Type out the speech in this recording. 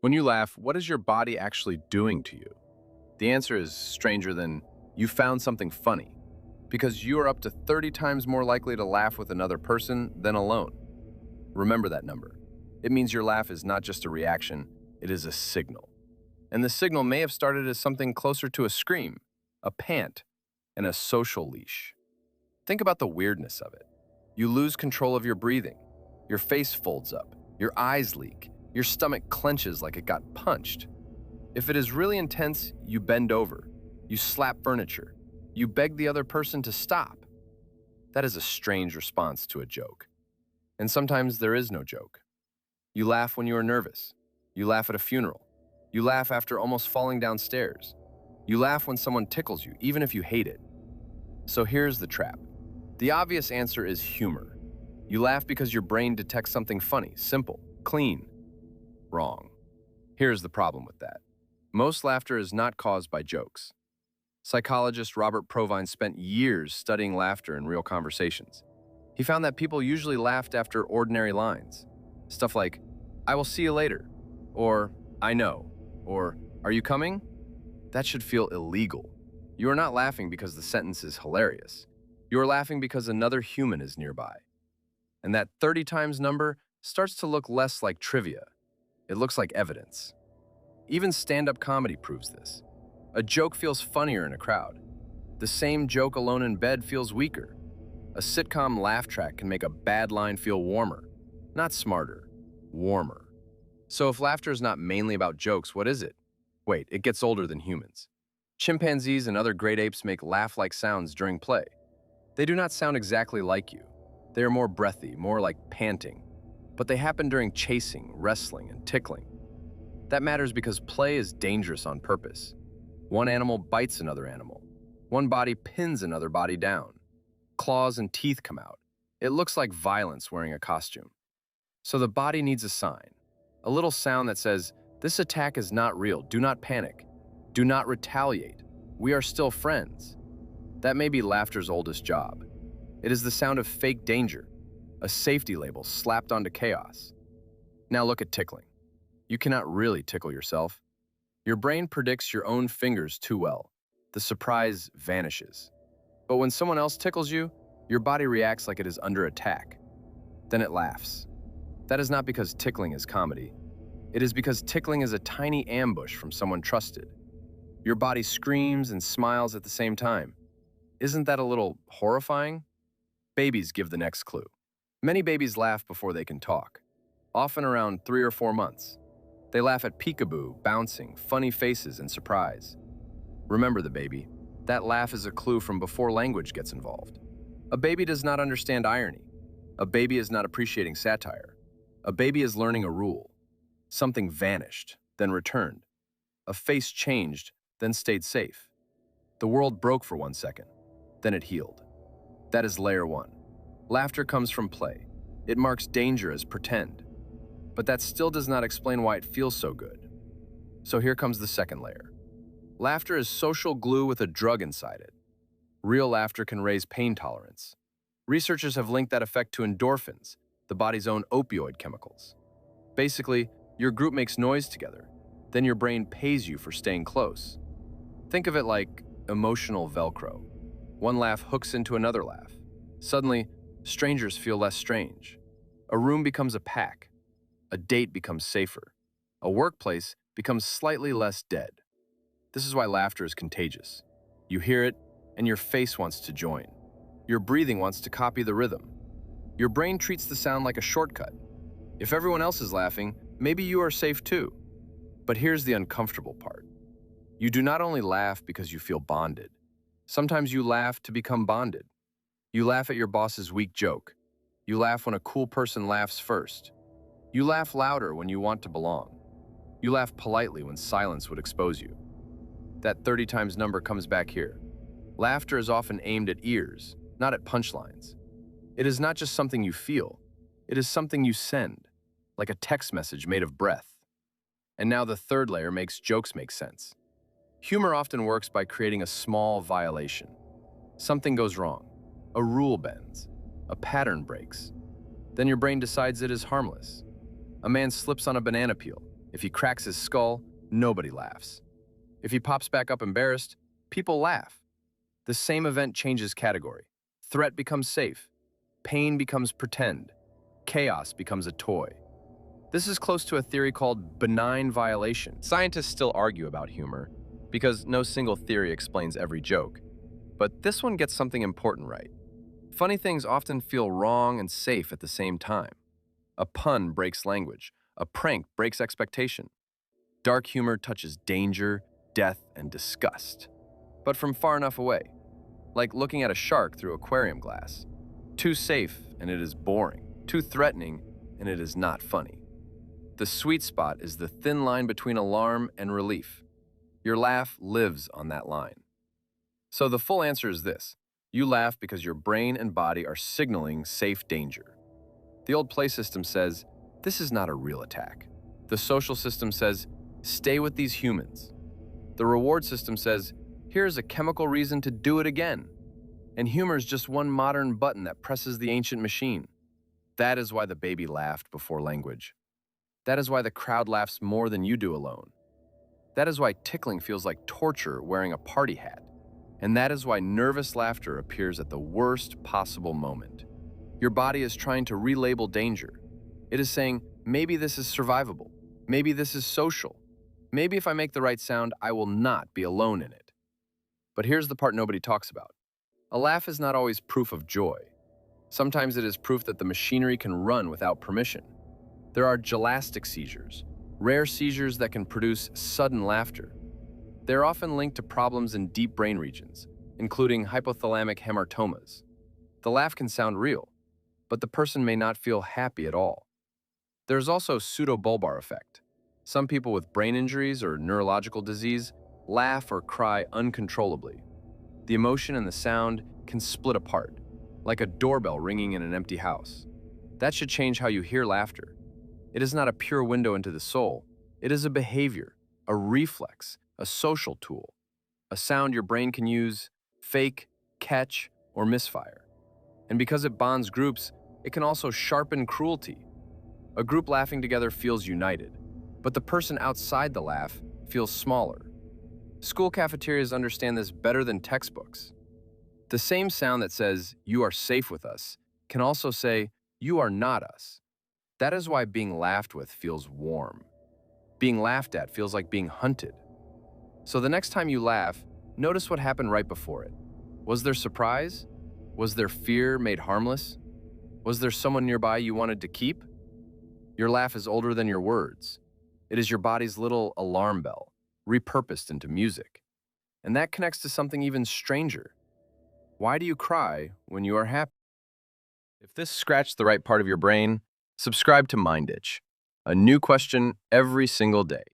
When you laugh, what is your body actually doing to you? The answer is stranger than you found something funny, because you are up to 30 times more likely to laugh with another person than alone. Remember that number. It means your laugh is not just a reaction, it is a signal. And the signal may have started as something closer to a scream, a pant, and a social leash. Think about the weirdness of it. You lose control of your breathing. Your face folds up. Your eyes leak. Your stomach clenches like it got punched. If it is really intense, you bend over. You slap furniture. You beg the other person to stop. That is a strange response to a joke. And sometimes there is no joke. You laugh when you are nervous. You laugh at a funeral. You laugh after almost falling downstairs. You laugh when someone tickles you, even if you hate it. So here's the trap. The obvious answer is humor. You laugh because your brain detects something funny, simple, clean. Wrong. Here's the problem with that. Most laughter is not caused by jokes. Psychologist Robert Provine spent years studying laughter in real conversations. He found that people usually laughed after ordinary lines. Stuff like, "I will see you later," or "I know," or "Are you coming?" That should feel illegal. You are not laughing because the sentence is hilarious. You are laughing because another human is nearby. And that 30 times number starts to look less like trivia. It looks like evidence. Even stand-up comedy proves this. A joke feels funnier in a crowd. The same joke alone in bed feels weaker. A sitcom laugh track can make a bad line feel warmer. Not smarter, warmer. So if laughter is not mainly about jokes, what is it? Wait, it gets older than humans. Chimpanzees and other great apes make laugh-like sounds during play. They do not sound exactly like you. They are more breathy, more like panting. But they happen during chasing, wrestling, and tickling. That matters because play is dangerous on purpose. One animal bites another animal. One body pins another body down. Claws and teeth come out. It looks like violence wearing a costume. So the body needs a sign. A little sound that says, "This attack is not real. Do not panic. Do not retaliate. We are still friends." That may be laughter's oldest job. It is the sound of fake danger, a safety label slapped onto chaos. Now look at tickling. You cannot really tickle yourself. Your brain predicts your own fingers too well. The surprise vanishes. But when someone else tickles you, your body reacts like it is under attack. Then it laughs. That is not because tickling is comedy. It is because tickling is a tiny ambush from someone trusted. Your body screams and smiles at the same time. Isn't that a little horrifying? Babies give the next clue. Many babies laugh before they can talk, often around 3 or 4 months. They laugh at peekaboo, bouncing, funny faces, and surprise. Remember the baby. That laugh is a clue from before language gets involved. A baby does not understand irony. A baby is not appreciating satire. A baby is learning a rule. Something vanished, then returned. A face changed, then stayed safe. The world broke for 1 second, then it healed. That is layer 1. Laughter comes from play. It marks danger as pretend. But that still does not explain why it feels so good. So here comes the second layer. Laughter is social glue with a drug inside it. Real laughter can raise pain tolerance. Researchers have linked that effect to endorphins, the body's own opioid chemicals. Basically, your group makes noise together, then your brain pays you for staying close. Think of it like emotional Velcro. One laugh hooks into another laugh. Suddenly, strangers feel less strange. A room becomes a pack. A date becomes safer. A workplace becomes slightly less dead. This is why laughter is contagious. You hear it, and your face wants to join. Your breathing wants to copy the rhythm. Your brain treats the sound like a shortcut. If everyone else is laughing, maybe you are safe too. But here's the uncomfortable part. You do not only laugh because you feel bonded. Sometimes you laugh to become bonded. You laugh at your boss's weak joke. You laugh when a cool person laughs first. You laugh louder when you want to belong. You laugh politely when silence would expose you. That 30 times number comes back here. Laughter is often aimed at ears, not at punchlines. It is not just something you feel. It is something you send, like a text message made of breath. And now the third layer makes jokes make sense. Humor often works by creating a small violation. Something goes wrong. A rule bends. A pattern breaks. Then your brain decides it is harmless. A man slips on a banana peel. If he cracks his skull, nobody laughs. If he pops back up embarrassed, people laugh. The same event changes category. Threat becomes safe. Pain becomes pretend. Chaos becomes a toy. This is close to a theory called benign violation. Scientists still argue about humor because no single theory explains every joke. But this one gets something important right. Funny things often feel wrong and safe at the same time. A pun breaks language. A prank breaks expectation. Dark humor touches danger, death, and disgust. But from far enough away, like looking at a shark through aquarium glass. Too safe, and it is boring. Too threatening, and it is not funny. The sweet spot is the thin line between alarm and relief. Your laugh lives on that line. So the full answer is this. You laugh because your brain and body are signaling safe danger. The old play system says, this is not a real attack. The social system says, stay with these humans. The reward system says, here's a chemical reason to do it again. And humor is just one modern button that presses the ancient machine. That is why the baby laughed before language. That is why the crowd laughs more than you do alone. That is why tickling feels like torture wearing a party hat. And that is why nervous laughter appears at the worst possible moment. Your body is trying to relabel danger. It is saying, maybe this is survivable. Maybe this is social. Maybe if I make the right sound, I will not be alone in it. But here's the part nobody talks about. A laugh is not always proof of joy. Sometimes it is proof that the machinery can run without permission. There are Gelastic seizures, rare seizures that can produce sudden laughter. They're often linked to problems in deep brain regions, including hypothalamic hamartomas. The laugh can sound real, but the person may not feel happy at all. There's also pseudobulbar effect. Some people with brain injuries or neurological disease laugh or cry uncontrollably. The emotion and the sound can split apart, like a doorbell ringing in an empty house. That should change how you hear laughter. It is not a pure window into the soul. It is a behavior, a reflex, a social tool, a sound your brain can use, fake, catch, or misfire. And because it bonds groups, it can also sharpen cruelty. A group laughing together feels united, but the person outside the laugh feels smaller. School cafeterias understand this better than textbooks. The same sound that says, you are safe with us, can also say, you are not us. That is why being laughed with feels warm. Being laughed at feels like being hunted. So the next time you laugh, notice what happened right before it. Was there surprise? Was there fear made harmless? Was there someone nearby you wanted to keep? Your laugh is older than your words. It is your body's little alarm bell, repurposed into music. And that connects to something even stranger. Why do you cry when you are happy? If this scratched the right part of your brain, subscribe to Mind Itch, a new question every single day.